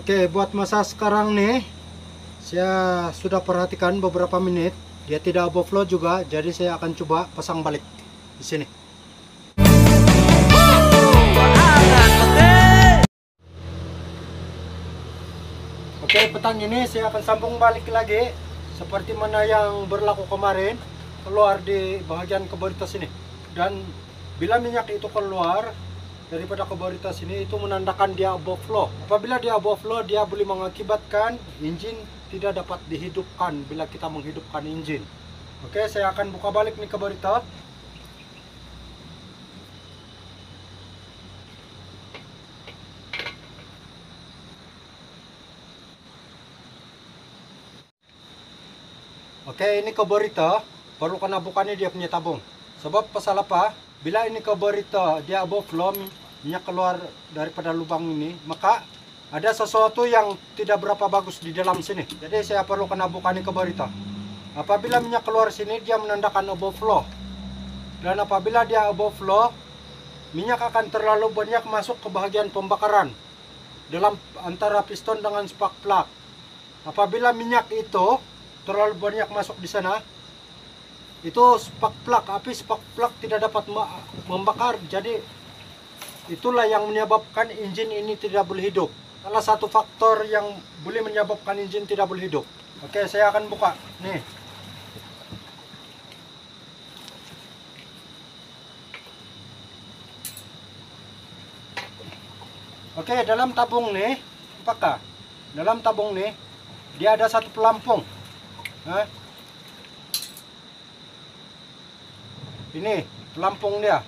Oke, buat masa sekarang nih, saya sudah perhatikan beberapa menit, dia tidak overflow juga, jadi saya akan coba pasang balik di sini. Oke, petang ini saya akan sambung balik lagi, seperti mana yang berlaku kemarin, keluar di bagian kaburitas ini. Dan bila minyak itu keluar daripada kaburitas ini, itu menandakan dia overflow. Apabila dia overflow, dia boleh mengakibatkan engine tidak dapat dihidupkan bila kita menghidupkan engine. Oke, saya akan buka balik nih kaburitas. Oke, ini carburetor perlu kena bukannya dia punya tabung. Sebab pasal apa? Bila ini carburetor dia overflow, minyak keluar daripada lubang ini, maka ada sesuatu yang tidak berapa bagus di dalam sini. Jadi saya perlu kena bukan ini carburetor. Apabila minyak keluar sini, dia menandakan overflow. Dan apabila dia overflow, minyak akan terlalu banyak masuk ke bagian pembakaran dalam antara piston dengan spark plug. Apabila minyak itu terlalu banyak masuk di sana, itu spark plug, api spark plug tidak dapat membakar. Jadi itulah yang menyebabkan engine ini tidak boleh hidup. Salah satu faktor yang boleh menyebabkan engine tidak boleh hidup. Oke, saya akan buka nih. Oke, dalam tabung nih, apakah dalam tabung nih dia ada satu pelampung. Ini pelampung dia.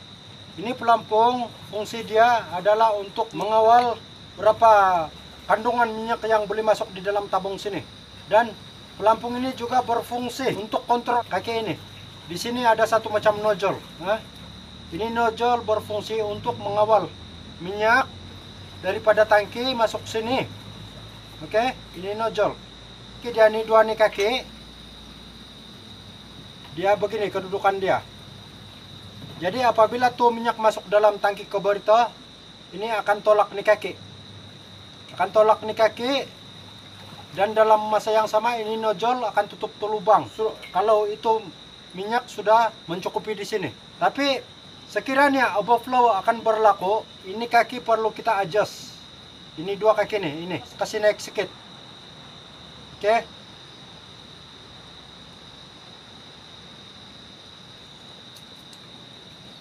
Ini pelampung, fungsi dia adalah untuk mengawal berapa kandungan minyak yang boleh masuk di dalam tabung sini. Dan pelampung ini juga berfungsi untuk kontrol kaki ini. Di sini ada satu macam nojol. Ini nojol berfungsi untuk mengawal minyak daripada tangki masuk sini. Oke, ini nojol. Oke, dia ini dua nih kaki. Dia begini kedudukan dia. Jadi apabila tuh minyak masuk dalam tangki carburetor, ini akan tolak nih kaki. Akan tolak nih kaki. Dan dalam masa yang sama ini nojol akan tutup tuh lubang. Kalau itu minyak sudah mencukupi di sini. Tapi sekiranya overflow akan berlaku, ini kaki perlu kita adjust. Ini dua kaki nih, ini kasih naik sedikit. Oke.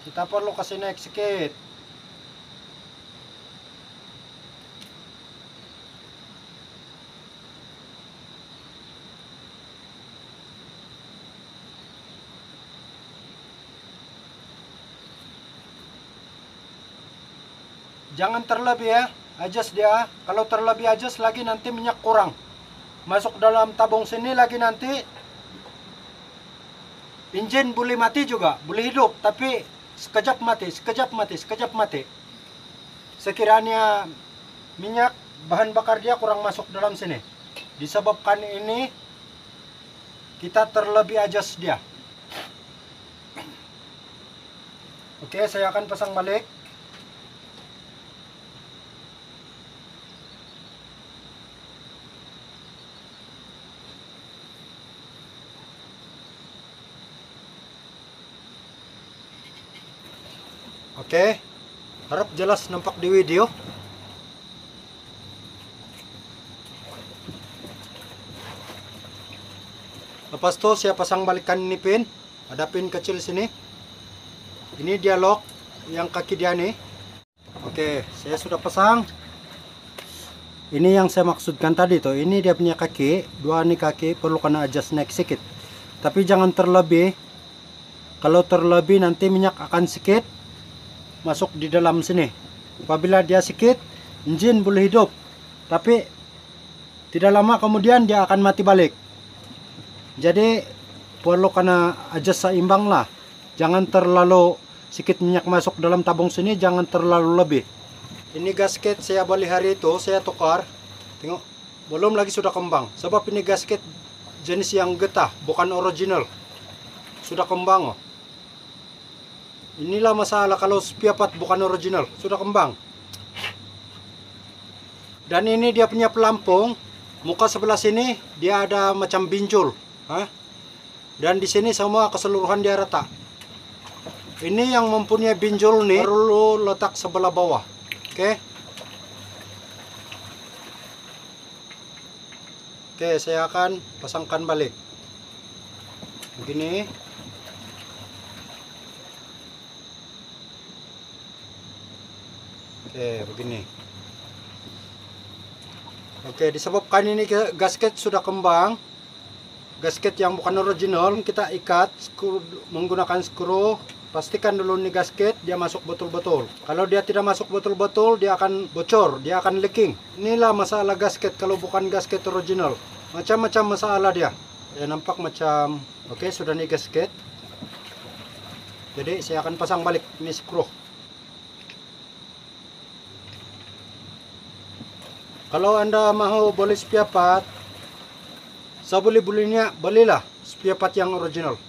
Kita perlu kasih naik sedikit. Jangan terlebih ya, adjust dia. Kalau terlebih adjust lagi nanti minyak kurang. Masuk dalam tabung sini lagi nanti engine boleh mati juga, boleh hidup, tapi sekejap mati, sekejap mati, sekejap mati. Sekiranya minyak bahan bakar dia kurang masuk dalam sini. Disebabkan ini kita terlebih adjust dia. Oke, saya akan pasang balik. Oke, harap jelas nampak di video. Lepas itu saya pasang balikan ini pin. Ada pin kecil sini. Ini dia lock yang kaki dia nih. Oke, saya sudah pasang. Ini yang saya maksudkan tadi tuh. Ini dia punya kaki. Dua nih kaki perlu kena adjust naik sedikit. Tapi jangan terlebih. Kalau terlebih nanti minyak akan sedikit masuk di dalam sini. Apabila dia sedikit, engine boleh hidup, tapi tidak lama kemudian dia akan mati balik. Jadi perlu kena adjust seimbang lah. Jangan terlalu sedikit minyak masuk dalam tabung sini, jangan terlalu lebih. Ini gasket saya beli hari itu, saya tukar. Tengok, belum lagi sudah kembang. Sebab ini gasket jenis yang getah, bukan original. Sudah kembang. Inilah masalah kalau spare part bukan original, sudah kembang. Dan ini dia punya pelampung. Muka sebelah sini dia ada macam binjul. Dan di sini semua keseluruhan dia rata. Ini yang mempunyai binjul nih perlu letak sebelah bawah. Oke. Oke, saya akan pasangkan balik. Begini. Oke, begini. Oke, disebabkan ini gasket sudah kembang. Gasket yang bukan original, kita ikat menggunakan skru. Pastikan dulu nih gasket dia masuk betul-betul. Kalau dia tidak masuk betul-betul, dia akan bocor, dia akan leaking. Inilah masalah gasket kalau bukan gasket original. Macam-macam masalah dia. Ya, nampak macam oke, sudah nih gasket. Jadi saya akan pasang balik ini skru. Kalau Anda mau beli spia part, saya belinya belilah spia part yang original.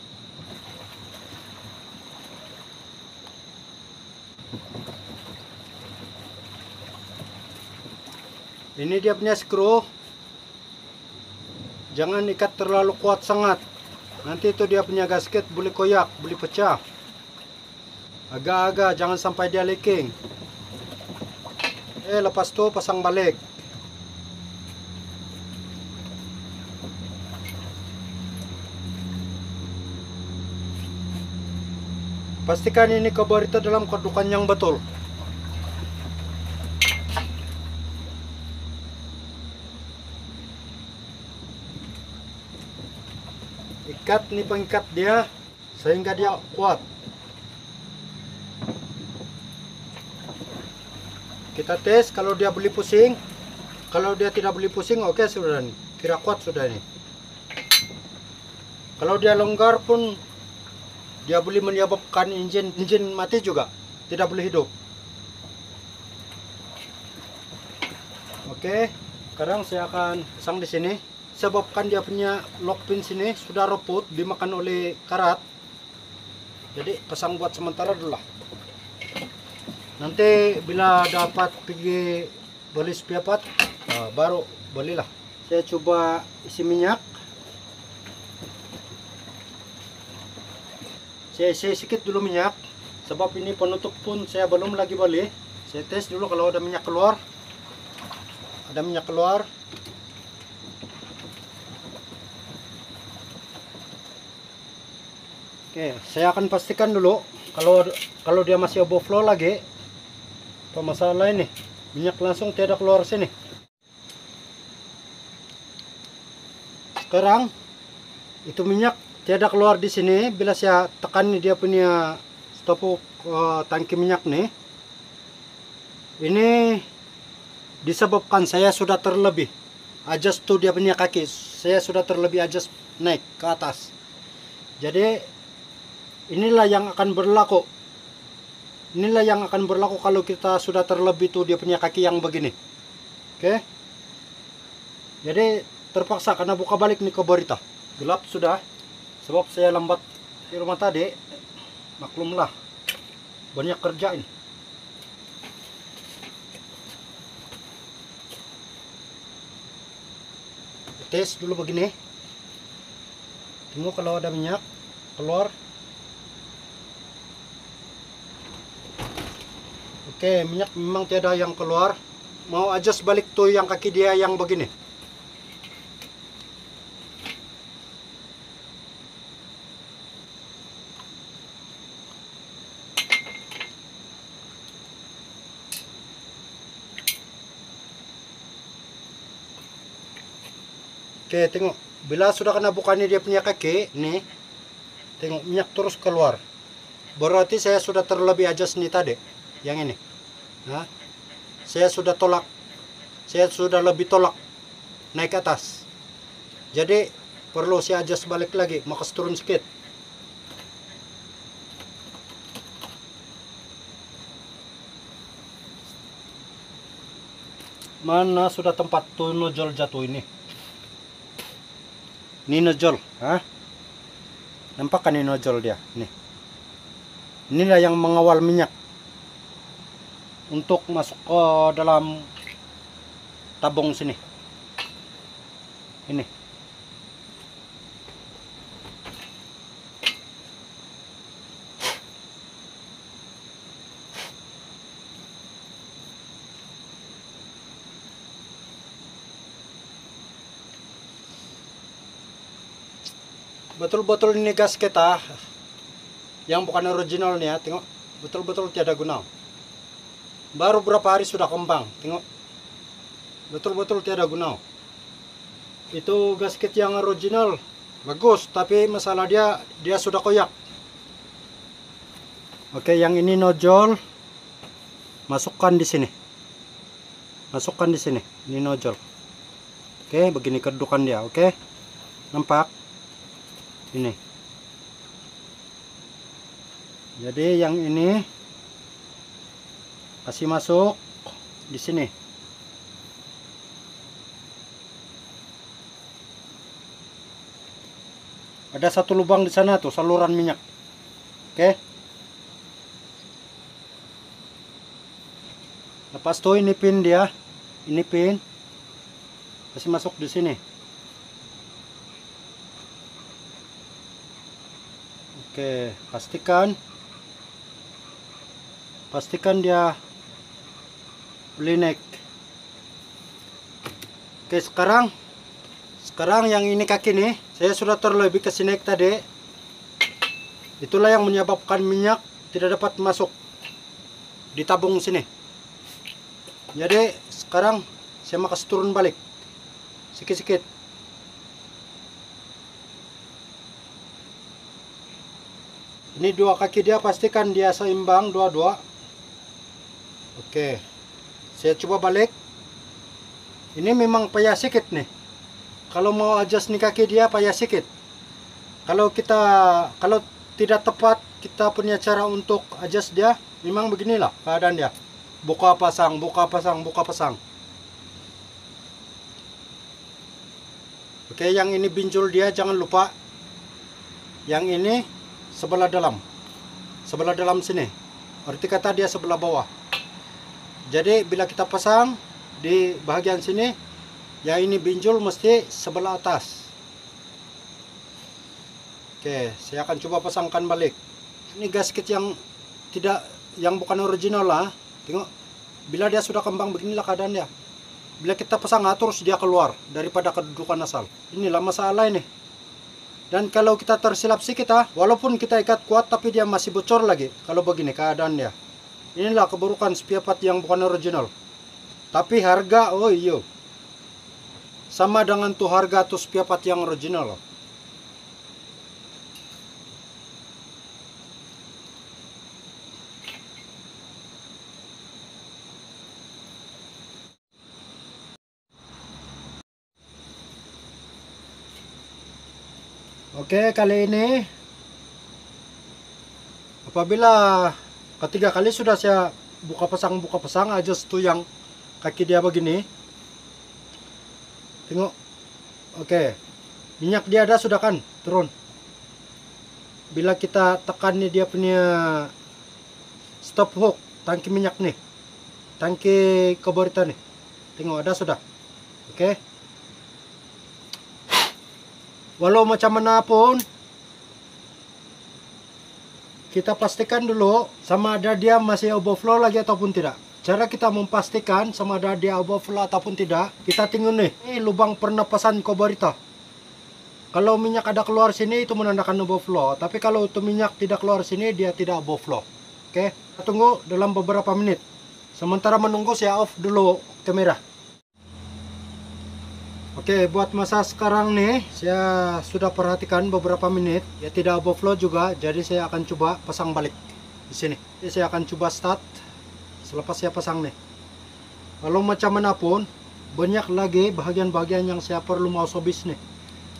Ini dia punya skru. Jangan ikat terlalu kuat sangat. Nanti itu dia punya gasket boleh koyak, boleh pecah. Agak-agak, jangan sampai dia leaking. Lepas itu pasang balik. Pastikan ini kabarita dalam kedudukan yang betul. Ikat nih pengikat dia sehingga dia kuat. Kita tes kalau dia boleh pusing. Kalau dia tidak boleh pusing, oke, sudah nih. Kira kuat sudah ini. Kalau dia longgar pun dia boleh menyebabkan engine mati juga. Tidak boleh hidup. Oke, sekarang saya akan pasang di sini. Sebabkan dia punya lock pin sini sudah reput dimakan oleh karat. Jadi pasang buat sementara dulu lah. Nanti bila dapat pergi beli spia part, baru belilah. Saya coba isi minyak. Saya isi sedikit dulu minyak. Sebab ini penutup pun saya belum lagi beli. Saya tes dulu kalau ada minyak keluar. Ada minyak keluar. Oke, saya akan pastikan dulu kalau dia masih overflow lagi, apa masalah ini? Minyak langsung tidak keluar sini. Sekarang itu minyak tidak keluar di sini. Bila saya tekan dia punya stop tangki minyak nih, ini disebabkan saya sudah terlebih adjust tuh dia punya kaki. Saya sudah terlebih adjust naik ke atas. Jadi inilah yang akan berlaku. Inilah yang akan berlaku kalau kita sudah terlebih tuh dia punya kaki yang begini. Oke. Jadi terpaksa karena buka balik nih kabarita. Gelap sudah. Sebab saya lambat di rumah tadi. Maklumlah. Banyak kerja ini. Tes dulu begini. Tunggu kalau ada minyak keluar. Oke, minyak memang tiada yang keluar. Mau adjust balik tuh yang kaki dia yang begini. Oke, tengok. Bila sudah kena buka ini dia punya kaki, nih. Tengok, minyak terus keluar. Berarti saya sudah terlebih adjust nih tadi. Yang ini. Nah, saya sudah lebih tolak naik ke atas. Jadi perlu saya adjust balik lagi, makas turun sedikit. Mana sudah tempat tuh nojol jatuh ini? Ini nojol, nampak kan ini nojol dia, nih. Inilah yang mengawal minyak untuk masuk ke dalam tabung sini. Ini. Betul-betul ini gasket yang bukan original nih ya, tengok betul-betul tiada guna. Baru berapa hari sudah kembang, tengok betul-betul tiada guna. Itu gasket yang original bagus, tapi masalah dia sudah koyak. Oke, yang ini nojol, masukkan di sini, masukkan di sini, ini nojol. Oke, begini kedudukan dia. Oke, nampak ini. Jadi yang ini kasih masuk di sini. Ada satu lubang di sana tuh, saluran minyak. Oke. Lepas tuh ini pin dia, ini pin kasih masuk di sini. Oke, pastikan dia linek. Oke, sekarang yang ini kaki nih, saya sudah terlebih ke sinek tadi. Itulah yang menyebabkan minyak tidak dapat masuk di tabung sini. Jadi sekarang saya mau kasih turun balik sikit-sikit. Ini dua kaki dia, pastikan dia seimbang dua-dua. Oke, saya coba balik. Ini memang payah sedikit nih. Kalau mau adjust nih kaki dia payah sedikit. Kalau tidak tepat kita punya cara untuk adjust dia, memang beginilah keadaan dia. Buka pasang, buka pasang, buka pasang. Oke, yang ini binjul dia jangan lupa. Yang ini sebelah dalam sini, arti kata dia sebelah bawah. Jadi bila kita pasang di bagian sini, yang ini binjul mesti sebelah atas. Oke, saya akan coba pasangkan balik. Ini gasket yang bukan original lah. Tengok, bila dia sudah kembang beginilah keadaan dia. Bila kita pasang terus dia keluar daripada kedudukan asal. Inilah masalah ini. Dan kalau kita tersilap sedikit walaupun kita ikat kuat tapi dia masih bocor lagi. Kalau begini keadaan dia. Inilah keburukan spare part yang bukan original. Tapi harga, oh iya, sama dengan tuh harga tuh spare part yang original. Oke, kali ini apabila ketiga kali sudah saya buka pasang adjust tuh yang kaki dia begini. Tengok. Oke. Minyak dia ada sudah kan turun. Bila kita tekan nih dia punya stop hook, tangki minyak nih. Tangki carburetor nih. Tengok ada sudah. Oke. Walau macam mana pun, kita pastikan dulu sama ada dia masih overflow lagi ataupun tidak. Cara kita memastikan sama ada dia overflow ataupun tidak, kita tengok nih, ini lubang pernapasan carburetor. Kalau minyak ada keluar sini itu menandakan overflow, tapi kalau itu minyak tidak keluar sini dia tidak overflow. Oke, kita tunggu dalam beberapa menit. Sementara menunggu saya off dulu kamera. Oke, buat masa sekarang nih, saya sudah perhatikan beberapa menit, ya tidak overflow juga, jadi saya akan coba pasang balik di sini. Jadi saya akan coba start, selepas saya pasang nih. Kalau macam mana pun, banyak lagi bagian-bagian yang saya perlu mau sobis nih.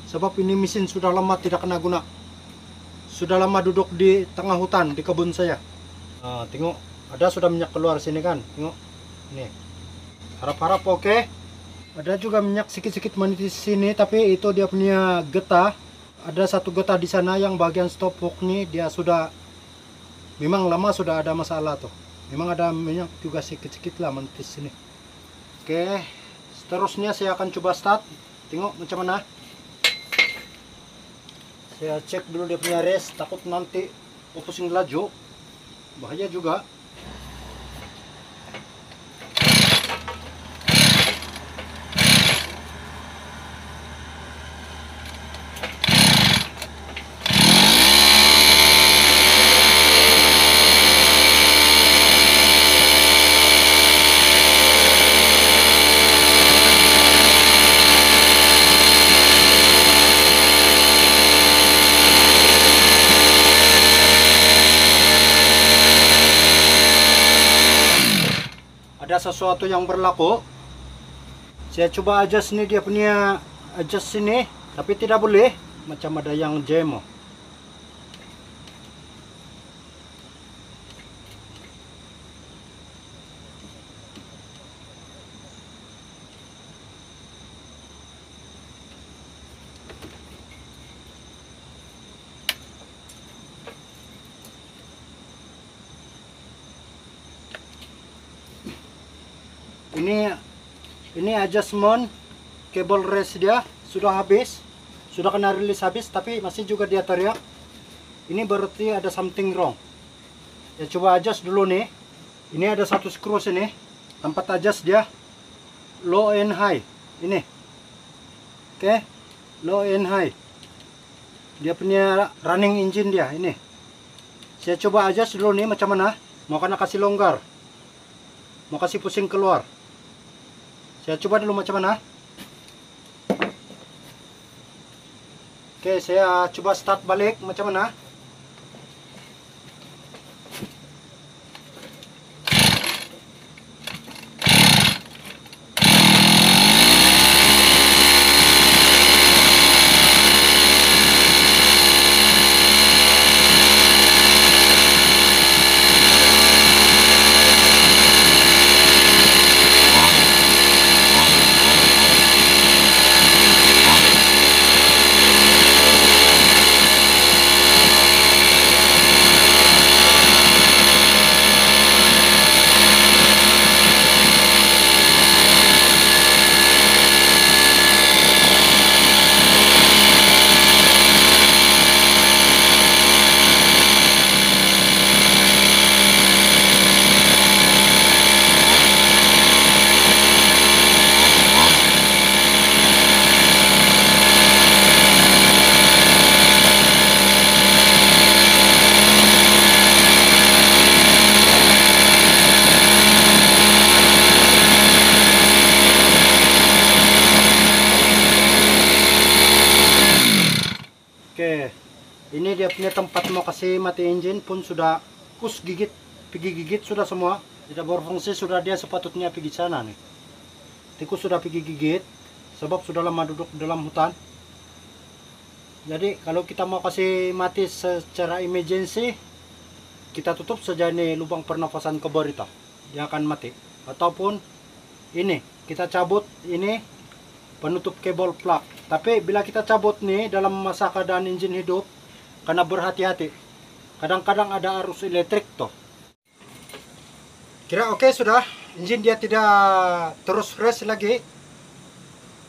Sebab ini mesin sudah lama tidak kena guna. Sudah lama duduk di tengah hutan, di kebun saya. Nah, tengok, ada sudah minyak keluar sini kan, tengok. Nih, harap-harap oke. Ada juga minyak sedikit-sedikit menipis sini, tapi itu dia punya getah. Ada satu getah di sana yang bagian stop hook nih dia sudah memang lama sudah ada masalah tuh. Memang ada minyak juga sedikit-sedikit lah menipis sini. Oke, Seterusnya saya akan coba start. Tengok macam mana. Saya cek dulu dia punya res, takut nanti pusing laju. Bahaya juga. Ada sesuatu yang berlaku. Saya coba adjust nih, dia punya adjust sini, tapi tidak boleh, macam ada yang jam. Ini adjustment cable race dia sudah habis, sudah kena rilis habis, tapi masih juga dia teriak. Ini berarti ada something wrong. Ya coba adjust dulu nih. Ini ada satu screw sini, tempat adjust dia low and high. Ini, oke, low and high. Dia punya running engine dia ini. Saya coba adjust dulu nih macam mana. Mau kena kasih longgar, mau kasih pusing keluar. Saya coba dulu macam mana. Oke, saya coba start balik macam mana. Oke, ini dia punya tempat mau kasih mati engine pun sudah kus gigit, pergi gigit sudah semua, tidak berfungsi, sudah dia sepatutnya pergi sana nih. Tikus sudah pergi gigit, sebab sudah lama duduk dalam hutan. Jadi kalau kita mau kasih mati secara emergency, kita tutup saja ini lubang pernafasan carburetor, dia akan mati. Ataupun ini kita cabut ini penutup kabel plug. Tapi bila kita cabut nih dalam masa keadaan engine hidup, karena berhati-hati. Kadang-kadang ada arus elektrik toh. Kira oke sudah, engine dia tidak terus race lagi.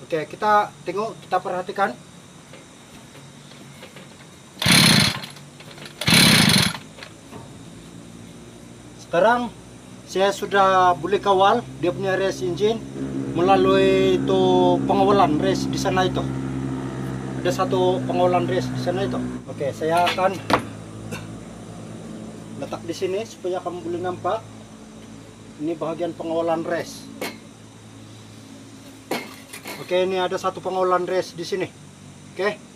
Oke, kita tengok, kita perhatikan. Sekarang saya sudah boleh kawal dia punya race engine melalui itu pengawalan race di sana itu. Ada satu pengawalan race di sana itu. Oke, saya akan letak di sini supaya kamu boleh nampak. Ini bagian pengawalan race. Oke, ini ada satu pengawalan race di sini. Oke.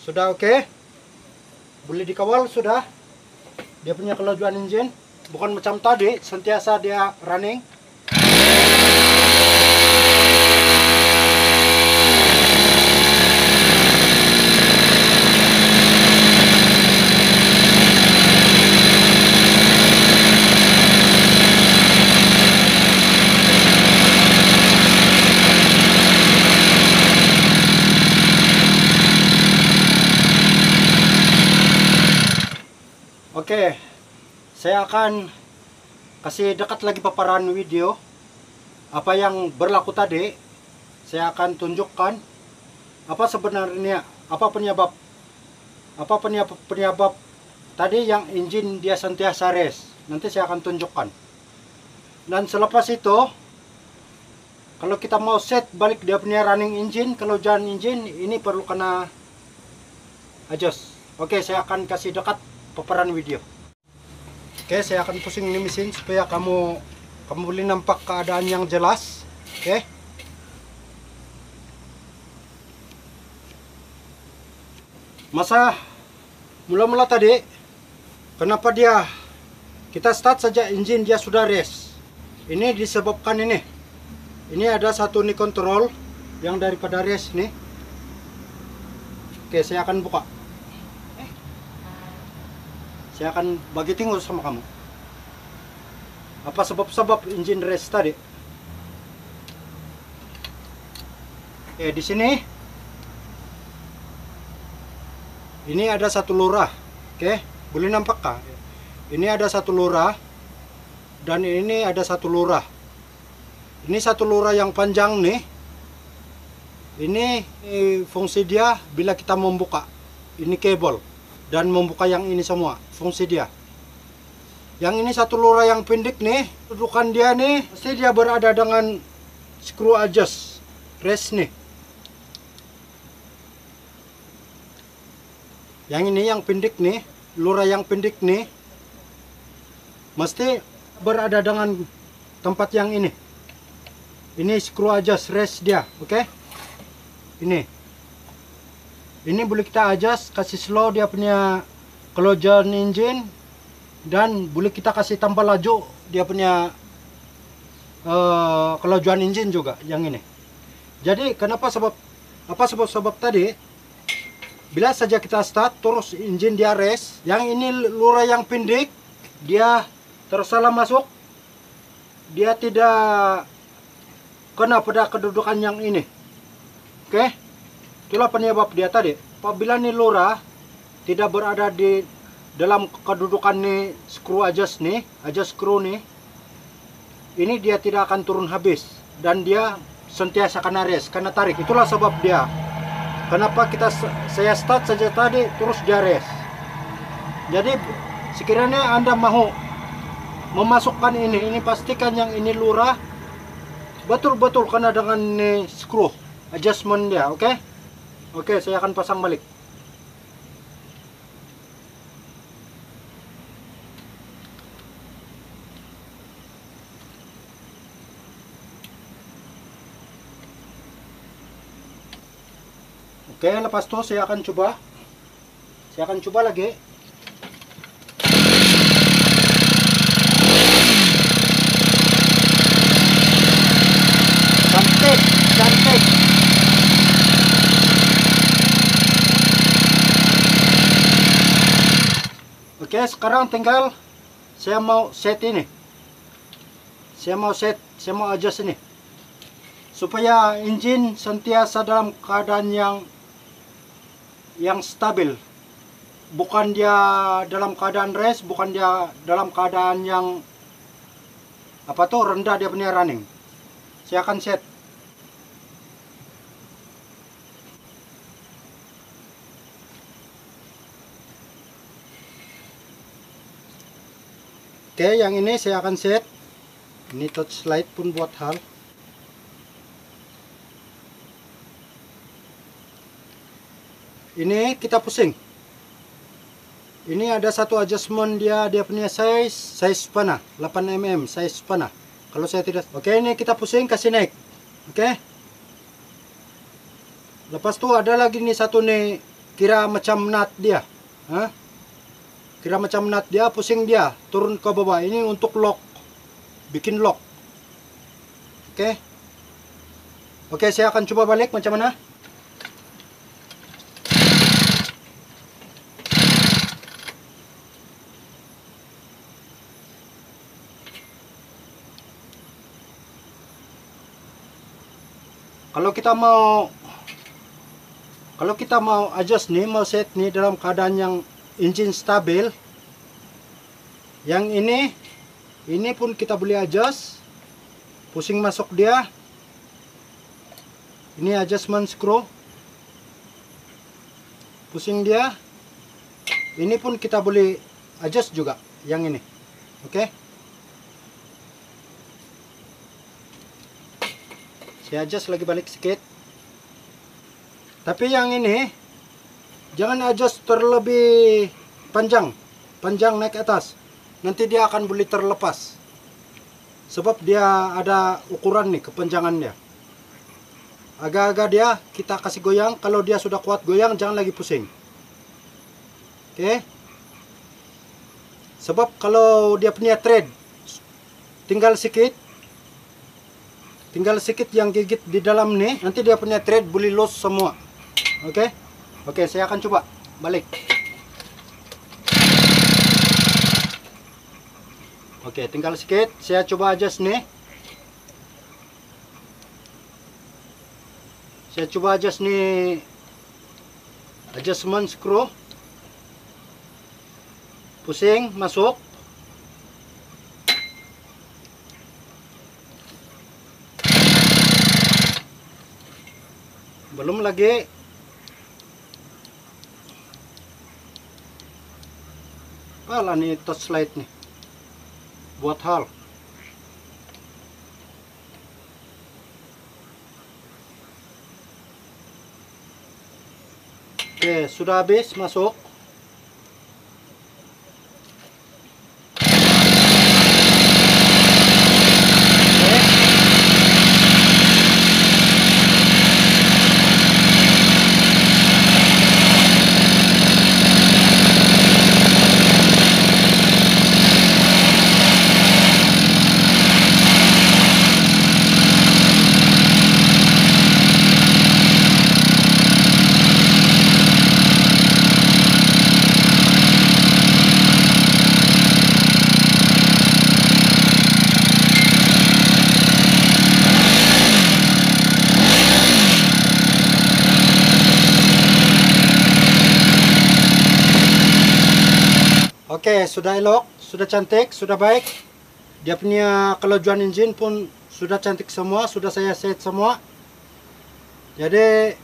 Sudah oke, boleh dikawal sudah. Dia punya kelajuan engine, bukan macam tadi, sentiasa dia running. Oke, saya akan kasih dekat lagi paparan video. Apa yang berlaku tadi, saya akan tunjukkan apa sebenarnya, apa penyebab tadi yang engine dia sentiasa rest. Nanti saya akan tunjukkan. Dan selepas itu, kalau kita mau set balik dia punya running engine, kalau jalan engine, ini perlu kena adjust. Oke, saya akan kasih dekat paparan video. Oke, saya akan pusing ini mesin supaya kamu boleh nampak keadaan yang jelas. Oke. Masa mula-mula tadi, kenapa kita start saja engine dia sudah rest? Ini disebabkan ini. Ini ada satu nih kontrol yang daripada rest nih. Oke, saya akan buka. Saya akan bagi tengok sama kamu. Apa sebab engine rest tadi? Di sini ini ada satu lurah. Oke, boleh nampak kah? Ini ada satu lurah dan ini ada satu lurah. Ini satu lurah yang panjang nih. Ini fungsi dia bila kita membuka. Ini kabel. Dan membuka yang ini semua, fungsi dia. Yang ini satu lurah yang pendek nih, kedudukan dia nih, pasti dia berada dengan screw adjust rest nih. Yang ini yang pendek nih, lurah yang pendek nih, mesti berada dengan tempat yang ini. Ini screw adjust rest dia, oke? Ini boleh kita adjust, kasih slow dia punya kelajuan engine, dan boleh kita kasih tambah laju dia punya kelajuan engine juga yang ini. Jadi apa sebab tadi bila saja kita start terus engine dia rest, yang ini lurah yang pendek dia tersalah masuk, dia tidak kena pada kedudukan yang ini. Oke? Itulah penyebab dia tadi. Apabila nih lurah tidak berada di dalam kedudukan nih screw adjust nih, adjust screw nih, ini dia tidak akan turun habis dan dia sentiasa kena rest, kena tarik. Itulah sebab dia. Kenapa saya start saja tadi terus dia rest. Jadi sekiranya Anda mau memasukkan ini pastikan yang ini lurah betul-betul kena dengan nih screw adjustment dia, oke? Oke, saya akan pasang balik. Oke, lepas itu saya akan coba. Saya akan coba lagi. Cantik, cantik. Oke, sekarang tinggal saya mau set ini. Saya mau adjust ini. Supaya engine sentiasa dalam keadaan yang stabil. Bukan dia dalam keadaan rest, bukan dia dalam keadaan yang rendah dia punya running. Saya akan set. Oke, yang ini saya akan set. Ini touch light pun buat hal. Ini kita pusing. Ini ada satu adjustment dia punya size panah 8 mm size panah. Kalau saya tidak, oke, ini kita pusing kasih naik. Oke. Lepas itu ada lagi nih satu nih kira macam nut dia. Kira macam nut dia, pusing dia turun ke bawah. Ini untuk lock, bikin lock. Oke. Oke, saya akan coba balik macam mana. Kalau kita mau adjust nih, mau set nih dalam keadaan yang engine stabil, Yang ini pun kita boleh adjust. Pusing masuk dia. Ini adjustment screw. Pusing dia. Ini pun kita boleh adjust juga. Yang ini. Oke. Saya adjust lagi balik sedikit. Tapi yang ini jangan adjust terlebih panjang. Panjang naik atas. Nanti dia akan boleh terlepas. Sebab dia ada ukuran nih kepanjangan dia. Agak-agak dia kita kasih goyang. Kalau dia sudah kuat goyang, jangan lagi pusing. Oke. Sebab kalau dia punya thread tinggal sedikit yang gigit di dalam nih, nanti dia punya thread boleh loss semua. Oke. Oke, saya akan coba balik. Oke, tinggal sedikit. Saya coba adjust nih. Saya coba adjust nih. Adjustment screw. Pusing, masuk. Belum lagi. Alah nih touch light nih. Buat hal. Oke, sudah habis masuk. Oke, sudah elok, sudah cantik, sudah baik. Dia punya kelajuan engine pun sudah cantik semua, sudah saya set semua. Jadi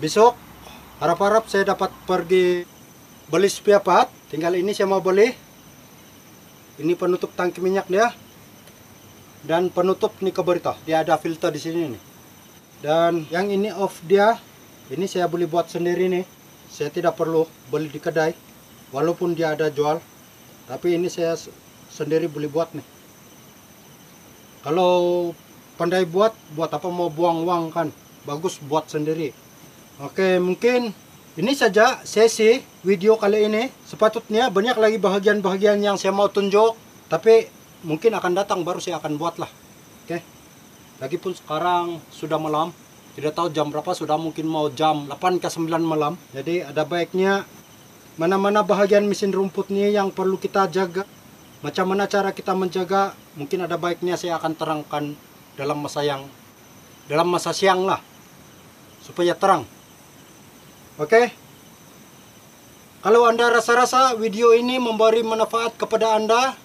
besok harap-harap saya dapat pergi beli spare part. Tinggal ini saya mau beli. Ini penutup tangki minyak dia. Dan penutup nih carburetor. Dia ada filter di sini nih. Dan yang ini off dia. Ini saya boleh buat sendiri nih. Saya tidak perlu beli di kedai. Walaupun dia ada jual, tapi ini saya sendiri boleh buat nih. Kalau pandai buat apa mau buang uang kan? Bagus buat sendiri. Oke, mungkin ini saja sesi video kali ini. Sepatutnya banyak lagi bahagian-bahagian yang saya mau tunjuk, tapi mungkin akan datang baru saya akan buat lah. Oke. Lagipun sekarang sudah malam. Tidak tahu jam berapa, sudah mungkin mau jam 8 ke 9 malam. Jadi ada baiknya mana-mana bahagian mesin rumput ini yang perlu kita jaga. Macam mana cara kita menjaga, mungkin ada baiknya saya akan terangkan dalam masa siang lah. Supaya terang. Oke. Kalau Anda rasa-rasa video ini memberi manfaat kepada Anda,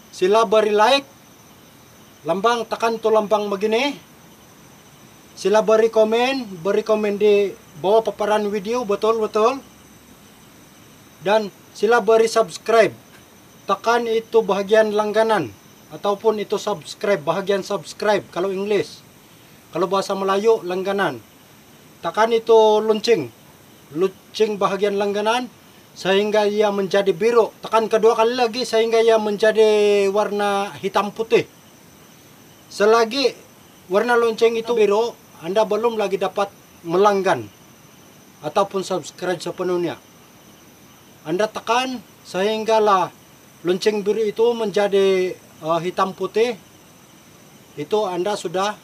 sila beri like. Lambang, tekan tuh lambang begini. Sila beri komen di bawah paparan video, betul-betul. Dan sila beri subscribe. Tekan itu bahagian langganan. Ataupun itu subscribe, bahagian subscribe kalau English. Kalau bahasa Melayu, langganan. Tekan itu lonceng. Lonceng bahagian langganan. Sehingga ia menjadi biru. Tekan kedua kali lagi sehingga ia menjadi warna hitam putih. Selagi warna lonceng itu biru, Anda belum lagi dapat melanggan. Ataupun subscribe sepenuhnya. Anda tekan sehinggalah lonceng biru itu menjadi hitam putih. Itu Anda sudah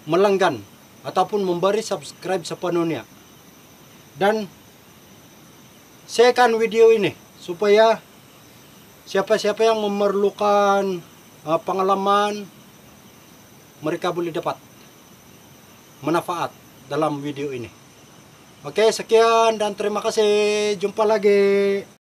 melanggan ataupun memberi subscribe sepenuhnya. Dan sharekan video ini supaya siapa-siapa yang memerlukan pengalaman, mereka boleh dapat manfaat dalam video ini. Oke, sekian dan terima kasih. Jumpa lagi.